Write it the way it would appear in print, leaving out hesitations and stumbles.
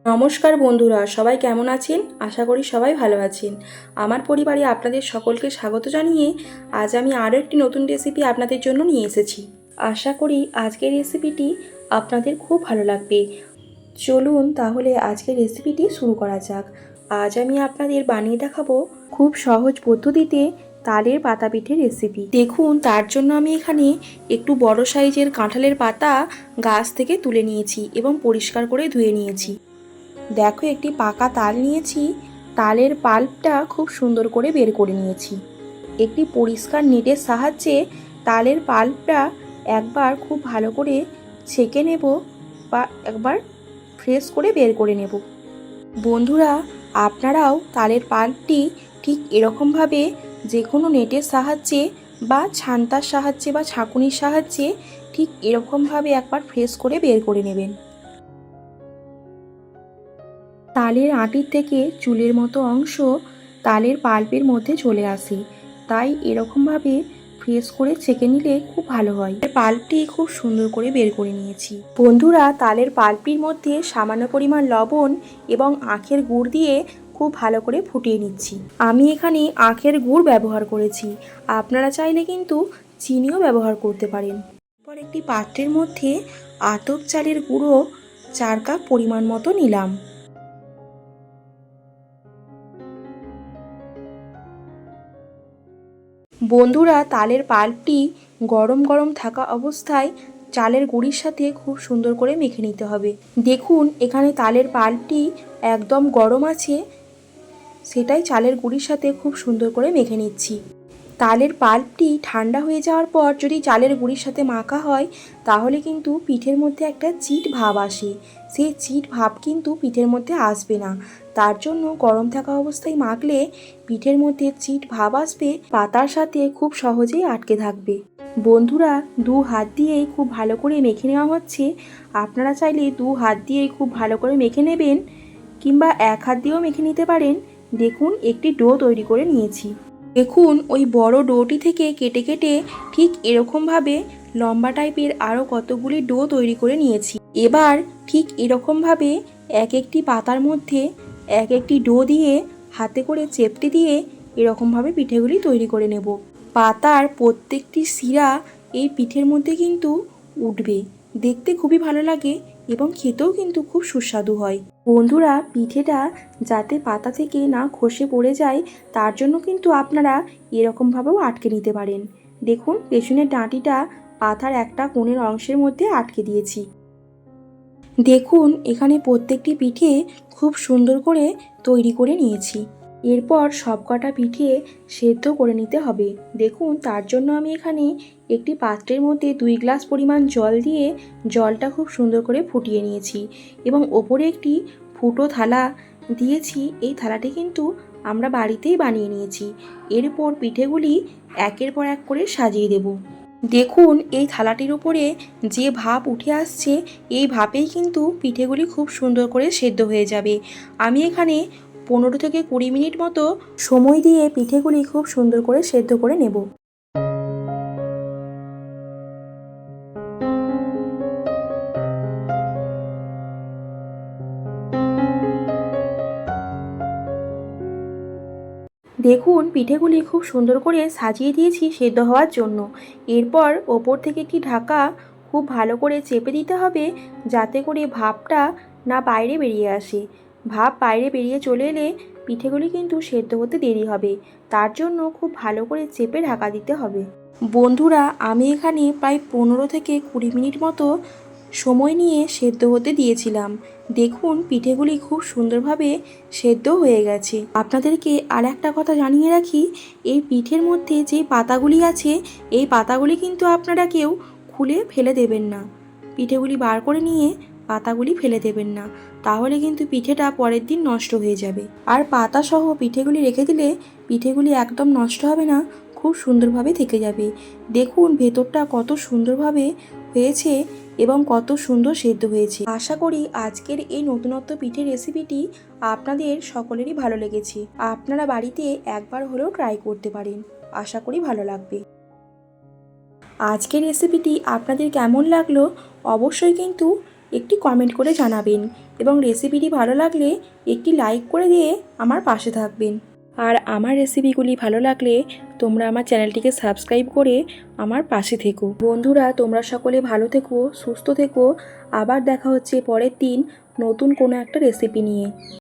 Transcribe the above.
নমস্কার বন্ধুরা, সবাই কেমন আছেন? আশা করি সবাই ভালো আছেন। আমার পরিবারে আপনাদের সকলকে স্বাগত জানিয়ে আজ আমি আরও একটি নতুন রেসিপি আপনাদের জন্য নিয়ে এসেছি। আশা করি আজকের রেসিপিটি আপনাদের খুব ভালো লাগবে। চলুন তাহলে আজকের রেসিপিটি শুরু করা যাক। আজ আমি আপনাদের বানিয়ে দেখাবো খুব সহজ পদ্ধতিতে তালের পাতা পিঠের রেসিপি। দেখুন, তার জন্য আমি এখানে একটু বড় সাইজের কাঁঠালের পাতা গাছ থেকে তুলে নিয়েছি এবং পরিষ্কার করে ধুয়ে নিয়েছি। দেখো, একটি পাকা তাল নিয়েছি। তালের পাল্পটা খুব সুন্দর করে বের করে নিয়েছি। একটি পরিষ্কার নেটের সাহায্যে তালের পাল্পটা একবার খুব ভালো করে ছেঁকে নেব বা একবার ফ্রেশ করে বের করে নেব। বন্ধুরা, আপনারাও তালের পাল্পটি ঠিক এরকমভাবে যে কোনো নেটের সাহায্যে বা ছান্তার সাহায্যে বা ছাঁকুনির সাহায্যে ঠিক এরকমভাবে একবার ফ্রেশ করে বের করে নেবেন। তালের আঁটির থেকে চুলের মতো অংশ তালের পাল্পের মধ্যে চলে আসে, তাই এরকমভাবে ফ্রেশ করে ছেঁকে নিলে খুব ভালো হয়। পাল্পটি খুব সুন্দর করে বের করে নিয়েছি। বন্ধুরা, তালের পাল্পটির মধ্যে সামান্য পরিমাণ লবণ এবং আখের গুড় দিয়ে খুব ভালো করে ফুটিয়ে নিচ্ছি। আমি এখানে আখের গুড় ব্যবহার করেছি, আপনারা চাইলে কিন্তু চিনিও ব্যবহার করতে পারেন। এরপর একটি পাত্রের মধ্যে আতপ চালের গুঁড়ো 4 কাপ পরিমাণ মতো নিলাম। বন্ধুরা, তালের পাল্পটি গরম গরম থাকা অবস্থায় চালের গুঁড়ির সাথে খুব সুন্দর করে মেখে নিতে হবে। দেখুন, এখানে তালের পাল্পটি একদম গরম আছে, সেটাই চালের গুঁড়ির সাথে খুব সুন্দর করে মেখে নিচ্ছি। তালের পাল্পটি ঠান্ডা হয়ে যাওয়ার পর যদি চালের গুঁড়ির সাথে মাখা হয় তাহলে কিন্তু পিঠের মধ্যে একটা চিট ভাব আসে। সেই চিট ভাব কিন্তু পিঠের মধ্যে আসবে না। তার জন্য গরম থাকা অবস্থায় মাখলে পিঠের মধ্যে চিট ভাব আসবে, পাতার সাথে খুব সহজেই আটকে থাকবে। বন্ধুরা, 2 হাত দিয়েই খুব ভালো করে মেখে নেওয়া হচ্ছে। আপনারা চাইলে 2 হাত দিয়েই খুব ভালো করে মেখে নেবেন, কিংবা 1 হাত দিয়েও মেখে নিতে পারেন। দেখুন, একটি ডো তৈরি করে নিয়েছি। দেখুন, ওই বড় ডোটি থেকে কেটে কেটে ঠিক এরকমভাবে লম্বা টাইপের আরও কতগুলি ডো তৈরি করে নিয়েছি। এবার ঠিক এরকমভাবে এক একটি পাতার মধ্যে এক একটি ডো দিয়ে হাতে করে চেপটে দিয়ে এরকমভাবে পিঠেগুলি তৈরি করে নেব। পাতার প্রত্যেকটি শিরা এই পিঠের মধ্যে কিন্তু উঠবে, দেখতে খুবই ভালো লাগে এবং খেতেও কিন্তু খুব সুস্বাদু হয়। বন্ধুরা, পিঠেটা যাতে পাতা থেকে না খসে পড়ে যায় তার জন্য কিন্তু আপনারা এরকমভাবেও আটকে নিতে পারেন। দেখুন, পেছনের ডাঁটিটা পাতার একটা কোণের অংশের মধ্যে আটকে দিয়েছি। দেখুন, এখানে প্রত্যেকটি পিঠে খুব সুন্দর করে তৈরি করে নিয়েছি। এরপর সবকটা পিঠে সেদ্ধ করে নিতে হবে। দেখুন, তার জন্য আমি এখানে একটি পাত্রের মধ্যে 2 গ্লাস পরিমাণ জল দিয়ে জলটা খুব সুন্দর করে ফুটিয়ে নিয়েছি এবং ওপরে একটি ফুটো থালা দিয়েছি। এই থালাটি কিন্তু আমরা বাড়িতেই বানিয়ে নিয়েছি। এরপর পিঠেগুলি একের পর এক করে সাজিয়ে দেব। দেখুন, এই থালাটির উপরে যে ভাপ উঠে আসছে এই ভাপেই কিন্তু পিঠেগুলি খুব সুন্দর করে সেদ্ধ হয়ে যাবে। আমি এখানে 15 থেকে 20 মিনিট মতো সময় দিয়ে পিঠেগুলি খুব সুন্দর করে সেদ্ধ করে নেব। দেখুন, পিঠেগুলি খুব সুন্দর করে সাজিয়ে দিয়েছি সেদ্ধ হওয়ার জন্য। এরপর ওপর থেকে একটি ঢাকা খুব ভালো করে চেপে দিতে হবে, যাতে করে ভাপটা না বাইরে বেরিয়ে আসে। ভাপ বাইরে বেরিয়ে চলে এলে পিঠেগুলি কিন্তু সেদ্ধ হতে দেরি হবে, তার জন্য খুব ভালো করে চেপে ঢাকা দিতে হবে। বন্ধুরা, আমি এখানে প্রায় 15 থেকে 20 মিনিট মতো সময় নিয়ে সেদ্ধ হতে দিয়েছিলাম। দেখুন, পিঠেগুলি খুব সুন্দরভাবে সেদ্ধ হয়ে গেছে। আপনাদেরকে আর একটা কথা জানিয়ে রাখি, এই পিঠের মধ্যে যে পাতাগুলি আছে এই পাতাগুলি কিন্তু আপনারা কেউ খুলে ফেলে দেবেন না। পিঠেগুলি বার করে নিয়ে পাতাগুলি ফেলে দেবেন না, তাহলে কিন্তু পিঠেটা পরের দিন নষ্ট হয়ে যাবে। আর পাতাসহ পিঠেগুলি রেখে দিলে পিঠেগুলি একদম নষ্ট হবে না, খুব সুন্দরভাবে থেকে যাবে। দেখুন, ভেতরটা কত সুন্দরভাবে হয়েছে এবং কত সুন্দর সেদ্ধ হয়েছে। আশা করি আজকের এই নতুনত্ব পিঠের রেসিপিটি আপনাদের সকলেরই ভালো লেগেছে। আপনারা বাড়িতে একবার হলেও ট্রাই করতে পারেন, আশা করি ভালো লাগবে। আজকের রেসিপিটি আপনাদের কেমন লাগলো অবশ্যই কিন্তু একটি কমেন্ট করে জানাবেন এবং রেসিপিটি ভালো লাগলে একটি লাইক করে দিয়ে আমার পাশে থাকবেন। আর আমার রেসিপিগুলি ভালো লাগলে তোমরা আমার চ্যানেলটিকে সাবস্ক্রাইব করে আমার পাশে থেকো। বন্ধুরা, তোমরা সকলে ভালো থেকো, সুস্থ থেকো। আবার দেখা হচ্ছে পরের দিন নতুন কোনো একটা রেসিপি নিয়ে।